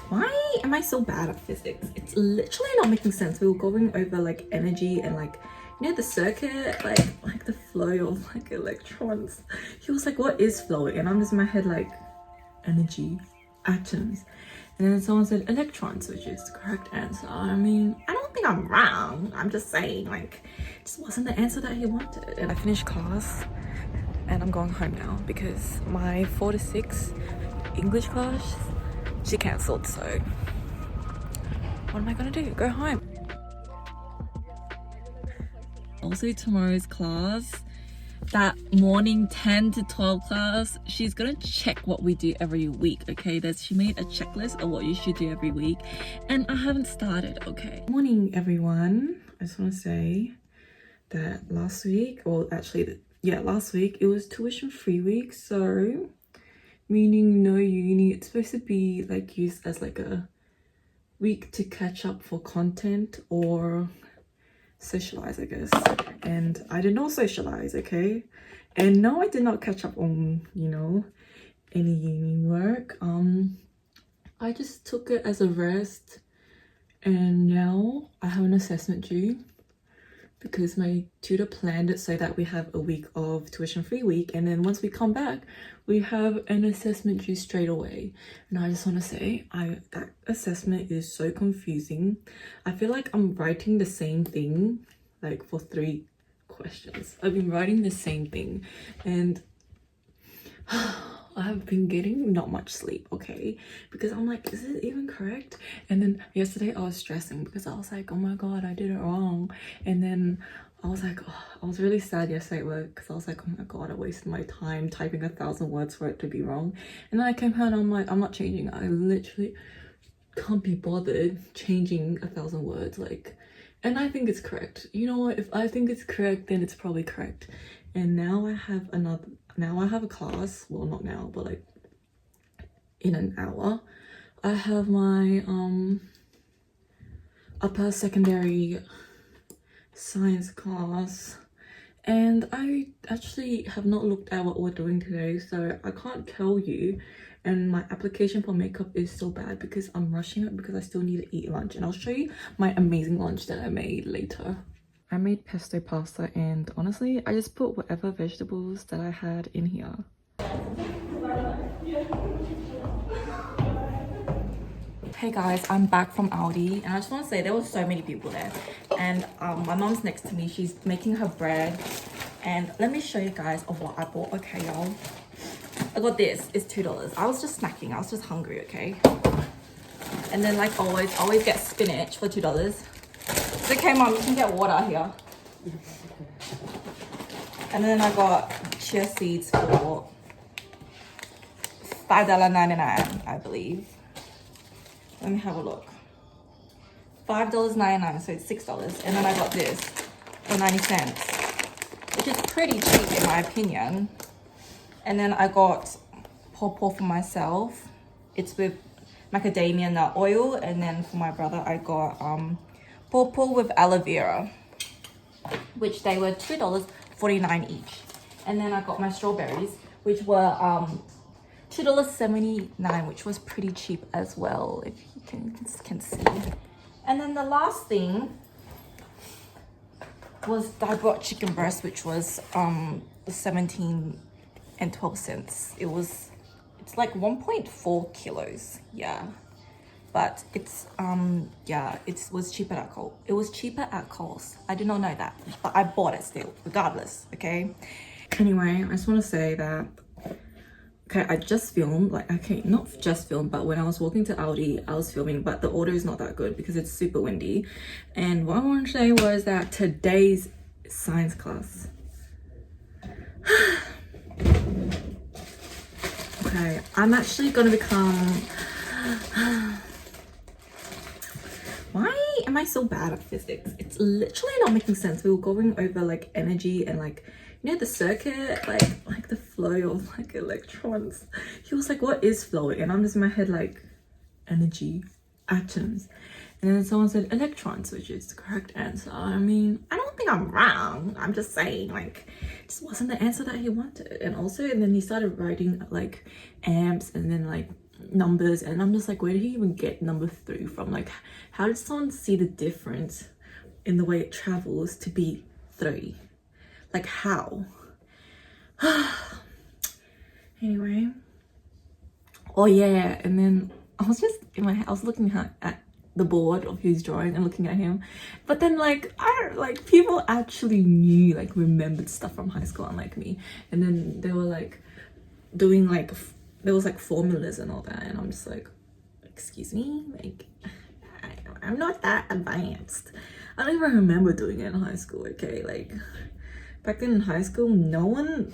Why am I so bad at physics? It's literally not making sense. We were going over like energy and like, you know, the circuit, like the flow of like electrons. He was like, what is flow? And I'm just in my head like, energy, atoms. And then someone said electrons, which is the correct answer. I mean, I don't think I'm wrong. I'm just saying, like, it just wasn't the answer that he wanted. And I finished class and I'm going home now because my 4 to 6 English class, she cancelled. So what am I gonna do? Go home. Also tomorrow's class, that morning 10 to 12 class, she's gonna check what we do every week. Okay, she made a checklist of what you should do every week and I haven't started. Okay, morning everyone. I just want to say that last week, or actually last week, it was tuition free week, so meaning no uni. It's supposed to be like used as like a week to catch up for content or socialize, I guess. And I did not socialize, okay? And no, I did not catch up on, you know, any uni work. I just took it as a rest, and now I have an assessment due because my tutor planned it so that we have a week of tuition free week, and then once we come back we have an assessment due straight away. And I just want to say, that assessment is so confusing. I feel like I'm writing the same thing like for 3 questions. I've been writing the same thing and I have been getting not much sleep, okay? Because I'm like, is it even correct? And then yesterday I was stressing because I was like, oh my god, I did it wrong. And then I was like, oh, I was really sad yesterday at work because I was like, oh my god, I wasted my time typing 1,000 words for it to be wrong. And then I came home and I'm like, I'm not changing. I literally can't be bothered changing 1,000 words, like. And I think it's correct. You know what, if I think it's correct, then it's probably correct. And now I have a class, well not now, but like in an hour I have my upper secondary science class, and I actually have not looked at what we're doing today, so I can't tell you. And my application for makeup is so bad because I'm rushing it because I still need to eat lunch, and I'll show you my amazing lunch that I made later. I made pesto pasta, and honestly I just put whatever vegetables that I had in here. Hey guys, I'm back from Aldi, and I just want to say there were so many people there, and my mom's next to me. She's making her bread, and let me show you guys of what I bought. Okay y'all, I got this. It's $2. I was just snacking, I was just hungry, okay? And then like always get spinach for $2. It's okay mom, you can get water here. And then I got chia seeds for $5.99, I believe. Let me have a look. $5.99, so it's $6. And then I got this for 90 cents, which is pretty cheap in my opinion. And then I got pawpaw for myself. It's with macadamia nut oil. And then for my brother, I got pawpaw with aloe vera, which they were $2.49 each. And then I got my strawberries, which were $2.79, which was pretty cheap as well, if you can see. And then the last thing was I bought chicken breast, which was 17 and 12 cents. It's like 1.4 kilos, yeah. But it was cheaper at Coles. It was cheaper at Coles. I did not know that, but I bought it still, regardless, okay? Anyway, I just want to say that, okay, I just filmed, like, okay, not just filmed, but when I was walking to Aldi, I was filming, but the audio is not that good because it's super windy. And what I want to say was that today's science class, okay, I'm actually going to become, why am I so bad at physics? It's literally not making sense. We were going over like energy and like, you know, the circuit, like the flow of like electrons. He was like, what is flow? And I'm just in my head like, energy, atoms. And then someone said electrons, which is the correct answer. I mean, I don't think I'm wrong. I'm just saying, like, it just wasn't the answer that he wanted. And then he started writing like amps and then like numbers, and I'm just like, where did he even get number 3 from? Like, how did someone see the difference in the way it travels to be 3? Like, how? Anyway, oh yeah, and then I was just in my, I was looking at the board of his drawing and looking at him, but then like people actually knew, like remembered stuff from high school, unlike me. And then they were like doing like there was like formulas and all that, and I'm just like, excuse me, like I'm not that advanced. I don't even remember doing it in high school. Okay, like back then in high school, no one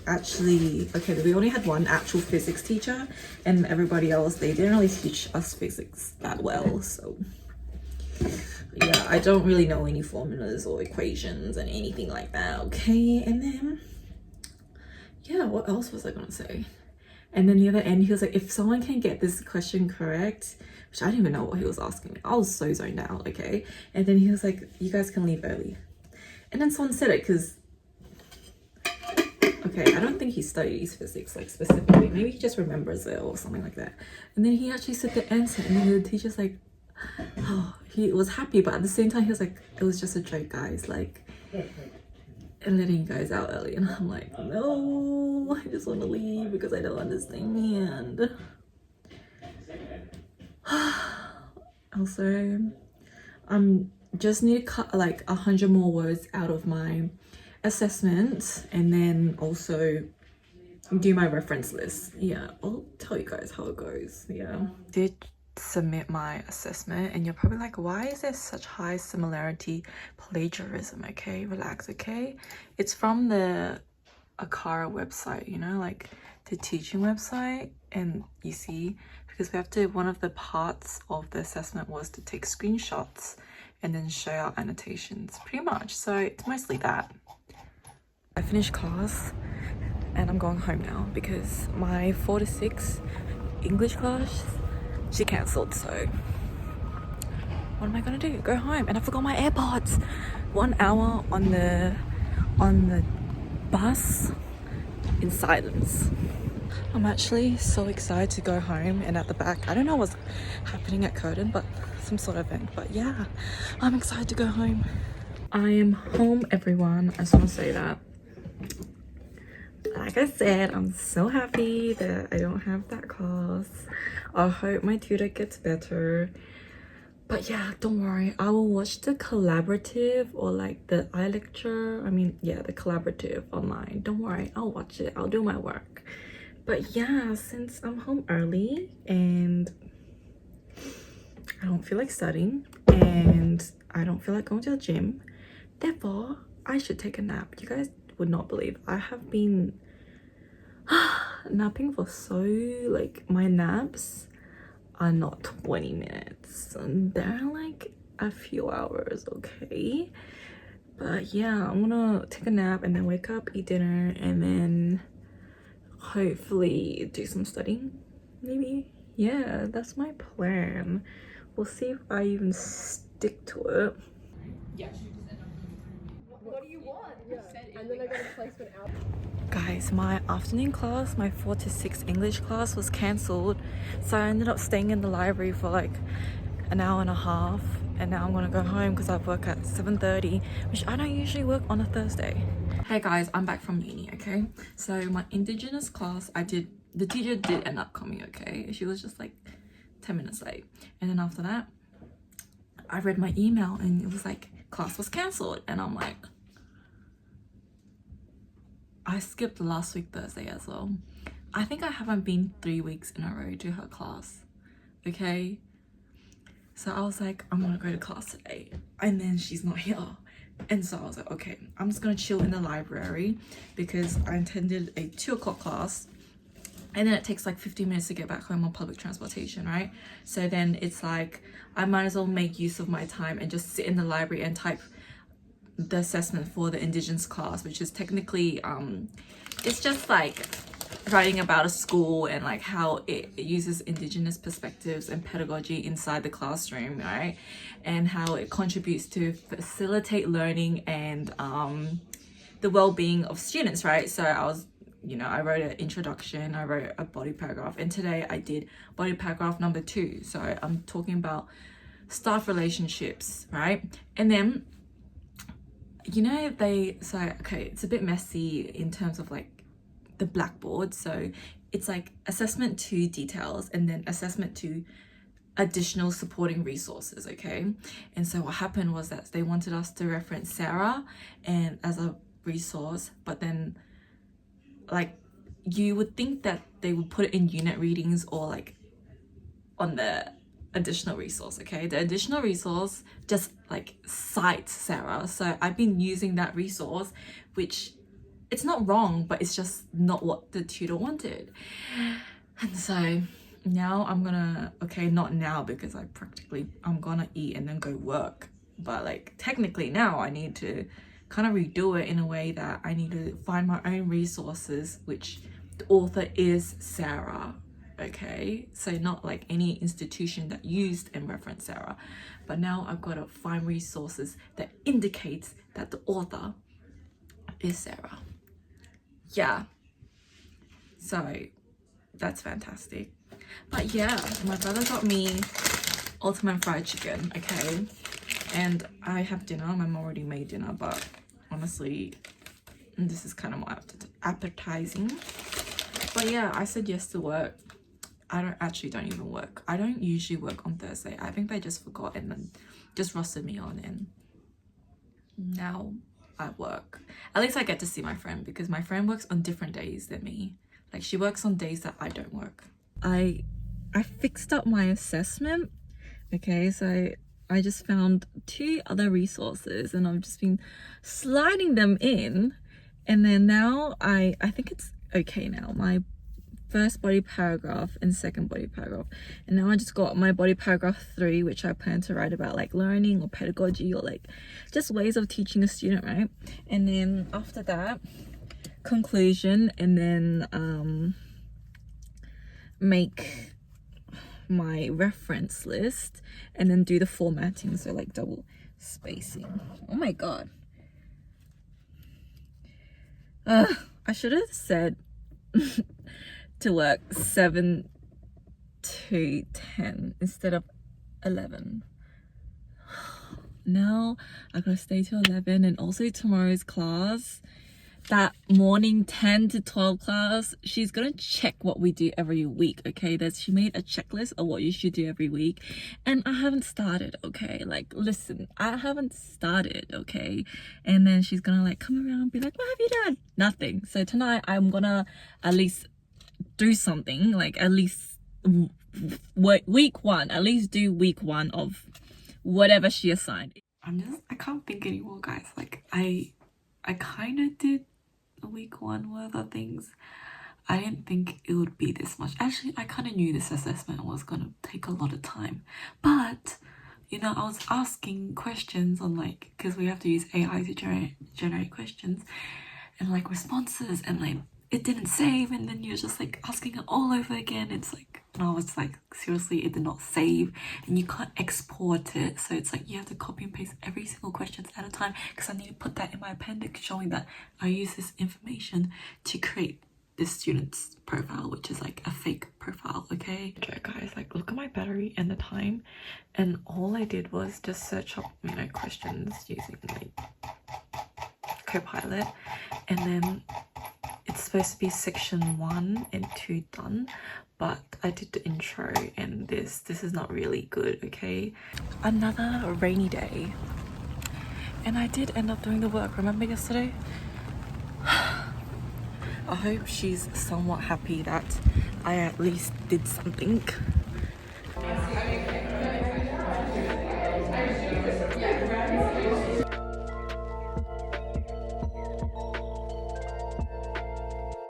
actually, okay, we only had one actual physics teacher, and everybody else, they didn't really teach us physics that well. So yeah, I don't really know any formulas or equations and anything like that. Okay, and then yeah, what else was I gonna say? And then the other end, he was like, if someone can get this question correct, which I didn't even know what he was asking me. I was so zoned out. Okay, and then he was like, you guys can leave early. And then someone said it because, okay, I don't think he studies physics like specifically. Maybe he just remembers it or something like that. And then he actually said the answer, and then the teacher's like, oh, he was happy, but at the same time he was like, it was just a joke, guys, like, and letting you guys out early. And I'm like, no, I just want to leave because I don't understand. Also, just need to cut like 100 more words out of my assessment, and then also do my reference list. Yeah, I'll tell you guys how it goes. Yeah, did submit my assessment, and you're probably like, why is there such high similarity? Plagiarism. Okay, relax. Okay, it's from the Akara website, you know, like the teaching website. And you see, because we have to, one of the parts of the assessment was to take screenshots and then show our annotations, pretty much. So it's mostly that. I finished class and I'm going home now because my 4 to 6 English class, she cancelled. So what am I gonna do? Go home. And I forgot my AirPods. 1 hour on the bus in silence. I'm actually so excited to go home, and at the back, I don't know what's happening at Curtin, but some sort of event. But yeah, I'm excited to go home. I am home, everyone. I just want to say that, like I said, I'm so happy that I don't have that class. I hope my tutor gets better. But yeah, don't worry, I will watch the collaborative, or like the iLecture, I mean, yeah, the collaborative online. Don't worry, I'll watch it, I'll do my work. But yeah, since I'm home early and I don't feel like studying and I don't feel like going to the gym, therefore I should take a nap. You guys would not believe, I have been napping for so, like, my naps are not 20 minutes and they're like a few hours. Okay, but yeah, I'm gonna take a nap and then wake up, eat dinner, and then hopefully do some studying, maybe. Yeah, that's my plan. We'll see if I even stick to it. Yeah. What do you want? Yeah. And then I got a placement out. Guys, my afternoon class, my 4 to 6 English class, was cancelled, so I ended up staying in the library for like an hour and a half, and now I'm gonna go home because I work at 7:30, which I don't usually work on a Thursday. Hey guys, I'm back from uni. Okay, so my Indigenous class, the teacher did end up coming. Okay, she was just like 10 minutes late, and then after that I read my email and it was like class was cancelled, and I'm like, I skipped last week Thursday as well. I think I haven't been 3 weeks in a row to her class. Okay, so I was like, I'm gonna go to class today, and then she's not here, and so I was like, okay, I'm just gonna chill in the library because I attended a 2 o'clock class, and then it takes like 15 minutes to get back home on public transportation, right? So then it's like, I might as well make use of my time and just sit in the library and type the assessment for the Indigenous class, which is technically it's just like writing about a school and like how it uses Indigenous perspectives and pedagogy inside the classroom, right? And how it contributes to facilitate learning and the well-being of students, right? So I was you know, I wrote an introduction, I wrote a body paragraph, and today I did body paragraph number 2. So I'm talking about staff relationships, right? And then, you know, okay, it's a bit messy in terms of like the blackboard. So it's like assessment 2 details and then assessment 2 additional supporting resources, okay? And so what happened was that they wanted us to reference Sarah and as a resource, but then like you would think that they would put it in unit readings or like on the additional resource, okay? The additional resource just like cites Sarah, so I've been using that resource, which it's not wrong, but it's just not what the tutor wanted. And so now I'm gonna, okay, not now because I'm gonna eat and then go work, but like technically now I need to kind of redo it in a way that I need to find my own resources, which the author is Sarah, okay? So not like any institution that used and referenced Sarah, but now I've got to find resources that indicates that the author is Sarah. Yeah, so that's fantastic. But yeah, my brother got me ultimate fried chicken, okay? And I have dinner. My mom already made dinner, but honestly, this is kind of more appetizing. But yeah, I said yes to work. I don't even work. I don't usually work on Thursday. I think they just forgot and then just rostered me on, and now I work. At least I get to see my friend because my friend works on different days than me. Like she works on days that I don't work. I fixed up my assessment, okay? So I just found 2 other resources and I've just been sliding them in, and then now I think it's okay now. My first body paragraph and second body paragraph, and now I just got my body paragraph 3, which I plan to write about like learning or pedagogy or like just ways of teaching a student, right? And then after that, conclusion, and then make my reference list and then do the formatting, so like double spacing. Oh my god, I should have said to work 7 to 10 instead of 11. Now I gotta stay till 11, and also tomorrow's class, that morning 10 to 12 class, she's gonna check what we do every week, okay? She made a checklist of what you should do every week, and I haven't started, okay? Like, listen, I haven't started, okay? And then she's gonna like come around and be like, what have you done? Nothing. So tonight I'm gonna at least do something, like at least week 1, at least do week 1 of whatever she assigned. I can't think anymore, guys. Like I kind of did a week 1 worth of things. I didn't think it would be this much. Actually, I kind of knew this assessment was gonna take a lot of time, but you know, I was asking questions on like, because we have to use AI to generate questions and like responses, and like it didn't save, and then you're just like asking it all over again. It's like, and I was like, seriously, it did not save, and you can't export it, so it's like you have to copy and paste every single question at a time, because I need to put that in my appendix showing that I use this information to create this student's profile, which is like a fake profile, okay? Okay guys, like look at my battery and the time, and all I did was just search up, you know, questions using like Copilot, and then it's supposed to be section 1 and 2 done, but I did the intro, and this is not really good, okay? Another rainy day, and I did end up doing the work. Remember yesterday? I hope she's somewhat happy that I at least did something.